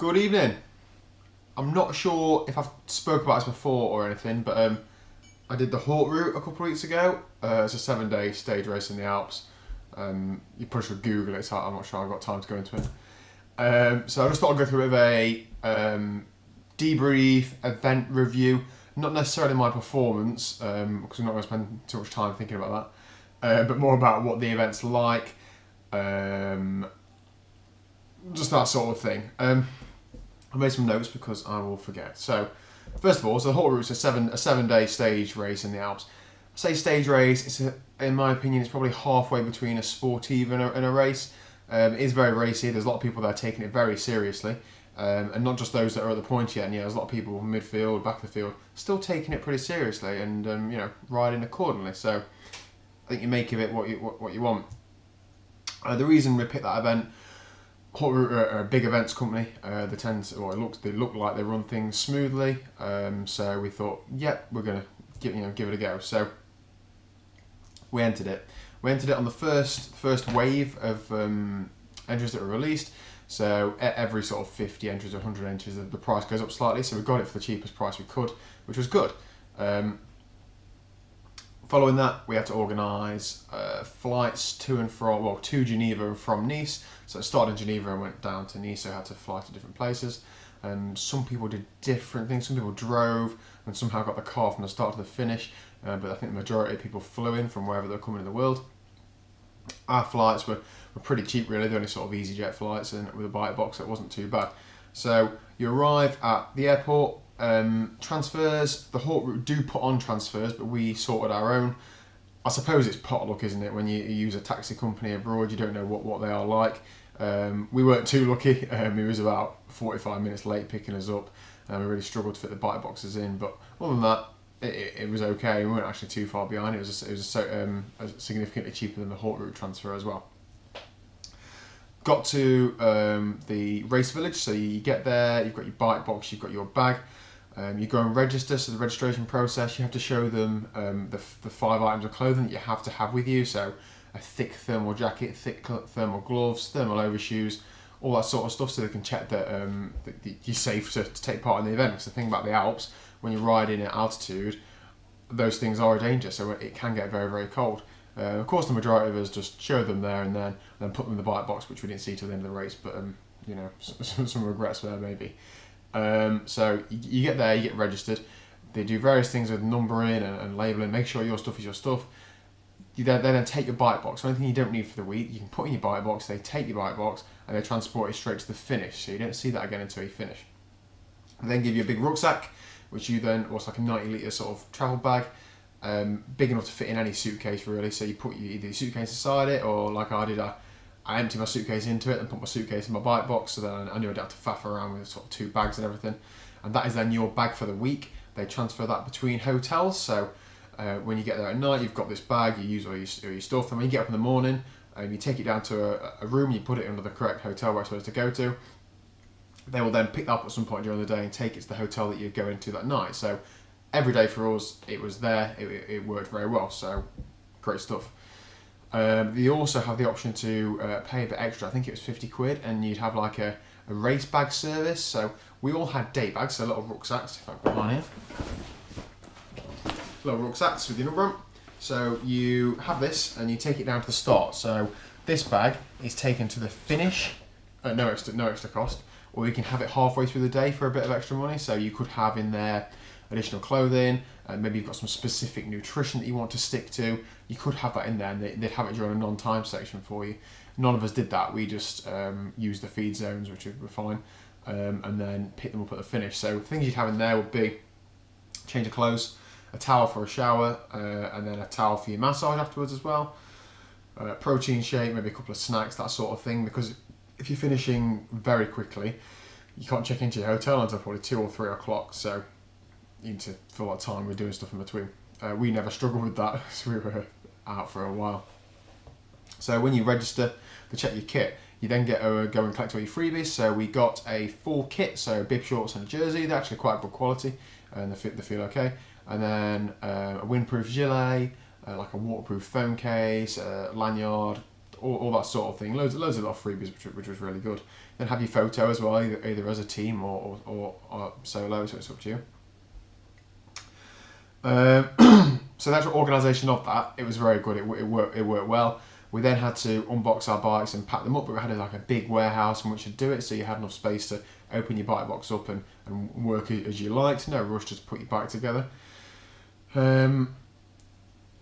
Good evening. I'm not sure if I've spoke about this before or anything, but I did the Haute route a couple of weeks ago. It's a 7-day stage race in the Alps. You probably should Google it, so I'm not sure I've got time to go into it. So I just thought I'd go through a bit of a debrief, event review. Not necessarily my performance, because I'm not going to spend too much time thinking about that, but more about what the event's like, just that sort of thing. I made some notes because I will forget. So, first of all, the Haute route's a 7-day stage race in the Alps. I say stage race, in my opinion, it's probably halfway between a sportive and a race. It is very racy. There's a lot of people that are taking it very seriously, and not just those that are at the point yet. And there's a lot of people midfield, back of the field, still taking it pretty seriously and riding accordingly. So, I think you make of it what you want. The reason we picked that event. Haute Route are a big events company. They look like they run things smoothly. So we thought, yep, we're gonna give it a go. So we entered it. We entered it on the first wave of entries that were released. So every sort of 50 entries or 100 entries, the price goes up slightly. So we got it for the cheapest price we could, which was good. Following that, we had to organise flights to and from, well, to Geneva and from Nice. So it started in Geneva and went down to Nice, so I had to fly to different places. Some people did different things. Some people drove and somehow got the car from the start to the finish. But I think the majority of people flew in from wherever they're coming in the world. Our flights were pretty cheap, really. They're only sort of EasyJet flights, and with a bite box, it wasn't too bad. So you arrive at the airport. Transfers, the Haute route do put on transfers, but we sorted our own. I suppose it's potluck, isn't it? When you use a taxi company abroad, you don't know what they are like. We weren't too lucky. He was about 45 minutes late picking us up, and we really struggled to fit the bite boxes in. But other than that, it was okay. We weren't actually too far behind. It was significantly cheaper than the Haute route transfer as well. Got to the race village, so you get there. You've got your bite box, you've got your bag. You go and register, so the registration process, you have to show them the 5 items of clothing that you have to have with you, so a thick thermal jacket, thick thermal gloves, thermal overshoes, all that sort of stuff, so they can check that you're safe to take part in the event. Because the thing about the Alps, when you're riding at altitude, those things are a danger, so it can get very, very cold. Of course, the majority of us just showed them there and then put them in the bite box, which we didn't see till the end of the race, but some regrets there maybe. So you get there, you get registered. They do various things with numbering and labelling. Make sure your stuff is your stuff. You then take your bite box. Anything you don't need for the week, you can put in your bite box. They take your bite box and they transport it straight to the finish. So you don't see that again until you finish. They then give you a big rucksack, which what's like a 90-litre sort of travel bag, big enough to fit in any suitcase really. So you put either your suitcase inside it, or like I did, I emptied my suitcase into it and put my suitcase in my bite box, so then I knew I'd have to faff around with sort of 2 bags and everything. And that is then your bag for the week. They transfer that between hotels, so when you get there at night, you've got this bag, you use all your stuff, and when you get up in the morning, you take it down to a room, you put it under the correct hotel where it's supposed to go to. They will then pick that up at some point during the day and take it to the hotel that you're going to that night. So every day for us, it was there, it worked very well, so great stuff. You also have the option to pay a bit extra. I think it was 50 quid, and you'd have like a race bag service. So we all had day bags, so little rucksacks. If I've got one here, little rucksacks with your number on. So you have this, and you take it down to the start. So this bag is taken to the finish, no extra cost, or you can have it halfway through the day for a bit of extra money. So you could have in there additional clothing, and maybe you've got some specific nutrition that you want to stick to. You could have that in there, and they'd have it during a non-time section for you. None of us did that. We just used the feed zones, which were fine, and then picked them up at the finish. So things you'd have in there would be change of clothes, a towel for a shower, and then a towel for your massage afterwards as well. Protein shake, maybe a couple of snacks, that sort of thing, because if you're finishing very quickly, you can't check into your hotel until probably 2 or 3 o'clock, so you need to fill that time with doing stuff in between. We never struggled with that, so we were out for a while. So when you register to check your kit, you then go and collect all your freebies. So we got a full kit, so bib, shorts and a jersey. They're actually quite good quality, and they feel okay. And then a windproof gilet, like a waterproof phone case, lanyard, all that sort of thing. Loads of little freebies, which was really good. Then have your photo as well, either as a team or solo, so it's up to you. So the actual organisation of that, it was very good. It worked well. We then had to unbox our bikes and pack them up, but we had like a big warehouse in which to do it, so you had enough space to open your bike box up and work as you liked. No rush to put your bike together.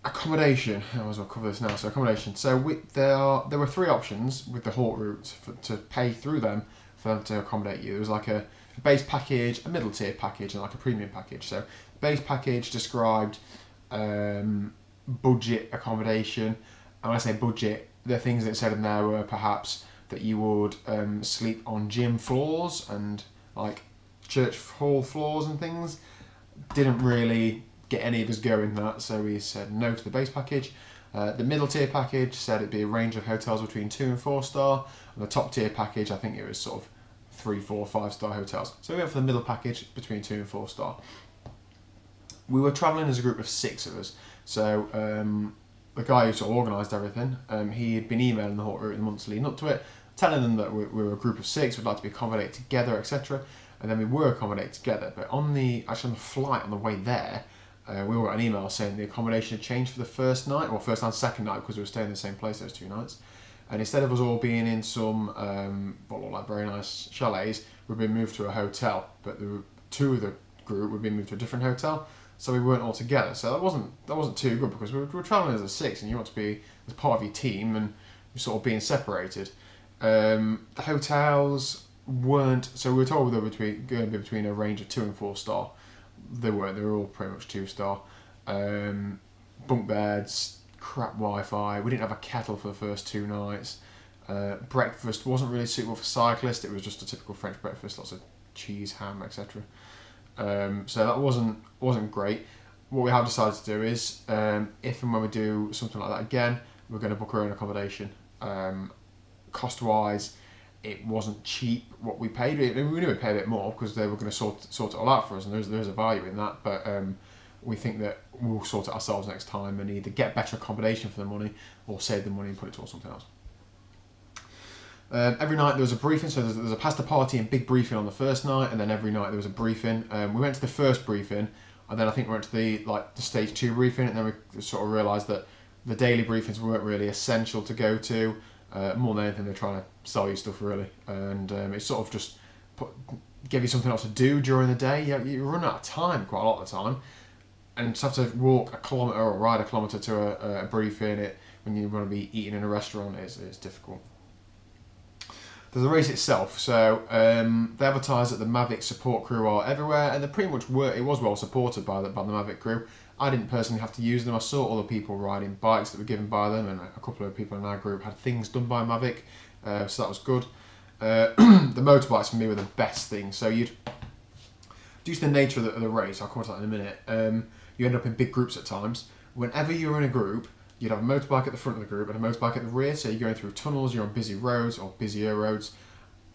Accommodation. I might as well cover this now. So accommodation. So there were 3 options with the Haute routes to pay through them for them to accommodate you. There was like a base package, a middle tier package, and like a premium package. So base package described budget accommodation. And when I say budget, the things that it said in there were perhaps that you would sleep on gym floors and like church hall floors and things. Didn't really get any of us going that, so we said no to the base package. The middle tier package said it'd be a range of hotels between 2 and 4 star, and the top tier package, I think it was sort of 3, 4, 5 star hotels. So we went for the middle package between 2 and 4 star. We were travelling as a group of 6 of us, so the guy who sort of organised everything, he had been emailing the Haute route in the months leading up to it, telling them that we were a group of 6, we'd like to be accommodated together, etc. And then we were accommodated together, but on the flight on the way there, we all got an email saying the accommodation had changed for the first night, or first and second night, because we were staying in the same place those 2 nights. And instead of us all being in some what looked like very nice chalets, we'd been moved to a hotel. But there were 2 of the group would be moved to a different hotel, so we weren't all together. So that wasn't too good, because we were travelling as a 6, and you want to be as part of your team, and you're sort of being separated. The hotels weren't, so we were told they were going to be between a range of 2 and 4 star. They weren't. They were all pretty much 2 star. Bunk beds, crap Wi-Fi. We didn't have a kettle for the first 2 nights. Breakfast wasn't really suitable for cyclists. It was just a typical French breakfast, lots of cheese, ham, etc. So that wasn't great. What we have decided to do is, if and when we do something like that again, we're going to book our own accommodation. Cost-wise, it wasn't cheap what we paid. We knew we'd pay a bit more because they were going to sort it all out for us, and there's a value in that. But we think that we'll sort it ourselves next time and either get better accommodation for the money or save the money and put it towards something else. Every night there was a briefing, so there's a pasta party and big briefing on the first night, and then every night there was a briefing. We went to the first briefing, and then I think we went to the stage 2 briefing, and then we sort of realised that the daily briefings weren't really essential to go to. More than anything, they're trying to sell you stuff really, and it sort of just give you something else to do during the day. You run out of time quite a lot of the time, and to have to walk a kilometre or ride a kilometre to a briefing when you want to be eating in a restaurant is difficult. There's the race itself, so they advertise that the Mavic support crew are everywhere, and they pretty much were. It was well supported by the Mavic crew. I didn't personally have to use them. I saw other people riding bikes that were given by them, and a couple of people in our group had things done by Mavic, so that was good. The motorbikes for me were the best thing. So due to the nature of the race, I'll come to that in a minute, you end up in big groups at times. Whenever you're in a group, you'd have a motorbike at the front of the group and a motorbike at the rear, so you're going through tunnels, you're on busy roads or busier roads,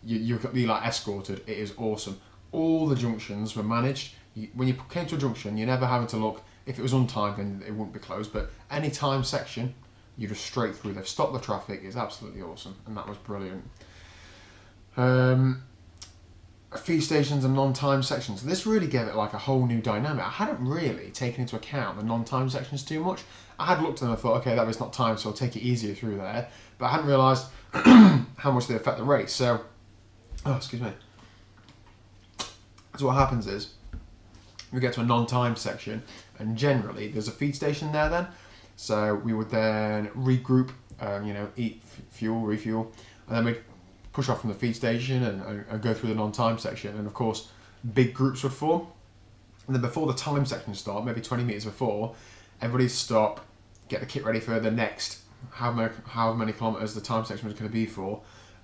you'll be like escorted. It is awesome. All the junctions were managed. When you came to a junction, you're never having to look. If it was untimed, then it wouldn't be closed, but any time section, you just straight through. They've stopped the traffic. It's absolutely awesome, and that was brilliant. Feed stations and non-time sections. This really gave it like a whole new dynamic. I hadn't really taken into account the non-time sections too much. I had looked at them and thought, okay, that was not time, so I'll take it easier through there, but I hadn't realised how much they affect the race. So, excuse me. So what happens is, we get to a non-time section, and generally there's a feed station there then, so we would then regroup, eat fuel, refuel, and then we'd push off from the feed station and go through the non-time section, and of course big groups would form, and then before the time section start, maybe 20 metres before, everybody'd stop, get the kit ready for the next how many kilometres the time section was going to be for,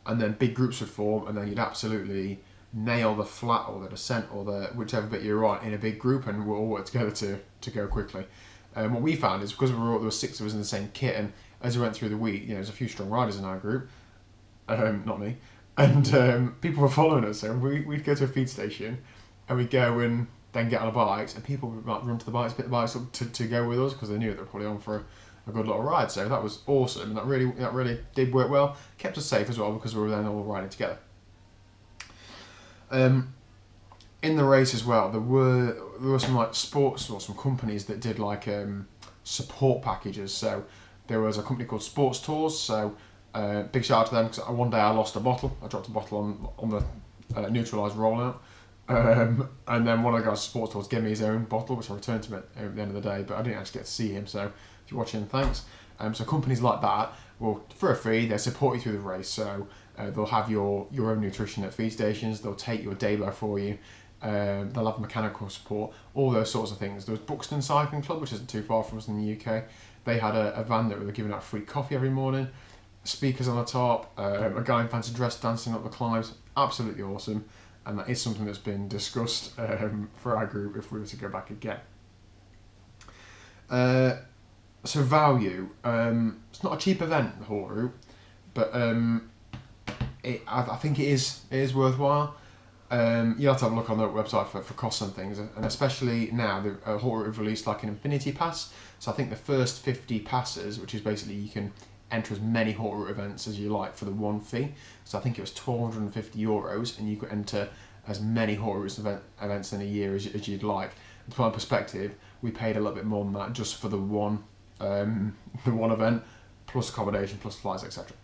and then big groups would form, and then you'd absolutely nail the flat or the descent or whichever bit you're on in a big group, and we'll all work together to go quickly. What we found is because there were 6 of us in the same kit, and as we went through the week, there's a few strong riders in our group, not me, and people were following us. So we'd go to a feed station, and we'd go and then get on the bikes, and people would run to the bikes, pick the bikes up to go with us because they knew they were probably on for a good little ride. So that was awesome, and that really did work well. Kept us safe as well because we were then all riding together. In the race as well, there were some like sports or some companies that did like support packages. So there was a company called Sports Tours. So big shout out to them, because one day I lost a bottle. I dropped a bottle on the neutralised rollout. And then one of the guys at Sports Tours gave me his own bottle, which I returned to him at the end of the day, but I didn't actually get to see him. So if you're watching, thanks. So companies like that will, for a fee, they support you through the race. So they'll have your own nutrition at feed stations. They'll take your Daylo for you. They'll have mechanical support, all those sorts of things. There was Buxton Cycling Club, which isn't too far from us in the UK. They had a van that were giving out free coffee every morning, speakers on the top, a guy in fancy dress dancing up the climbs. Absolutely awesome, and that is something that's been discussed for our group if we were to go back again. So value, it's not a cheap event, the Haute Route, but I think it is worthwhile. You have to have a look on the website for costs and things, and especially now the Haute Route have released like an Infinity Pass. So I think the first 50 passes, which is basically you can enter as many Haute Route events as you like for the one fee. So I think it was €1,250, and you could enter as many Haute Route events in a year as you'd like. And from my perspective, we paid a little bit more than that just for the one event, plus accommodation, plus flights, etc.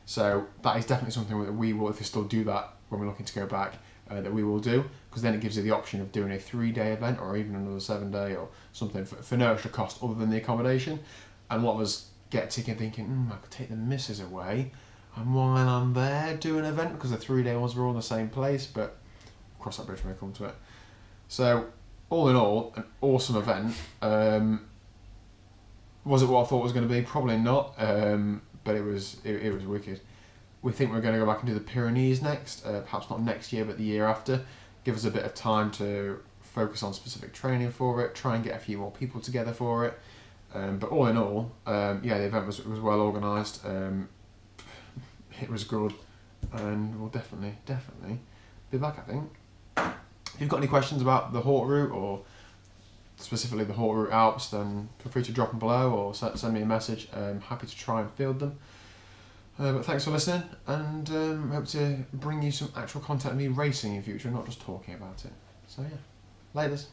So that is definitely something that we will, if we still do that when we're looking to go back, that we will do, because then it gives you the option of doing a 3-day event or even another 7-day or something for no extra cost other than the accommodation. And a lot of us get ticking thinking, I could take the missus away, and while I'm there do an event, because the 3-day ones were all in the same place, but cross that bridge when we come to it. So all in all, an awesome event. Was it what I thought it was going to be? Probably not, but it was wicked. We think we're going to go back and do the Pyrenees next, perhaps not next year, but the year after. Give us a bit of time to focus on specific training for it, try and get a few more people together for it. But all in all, yeah, the event was well organised. It was good, and we'll definitely be back, I think. If you've got any questions about the Haute Route, or specifically the Haute Route Alps, then feel free to drop them below or send me a message. I'm happy to try and field them. But thanks for listening, and hope to bring you some actual content of me racing in future, not just talking about it. So yeah, laters.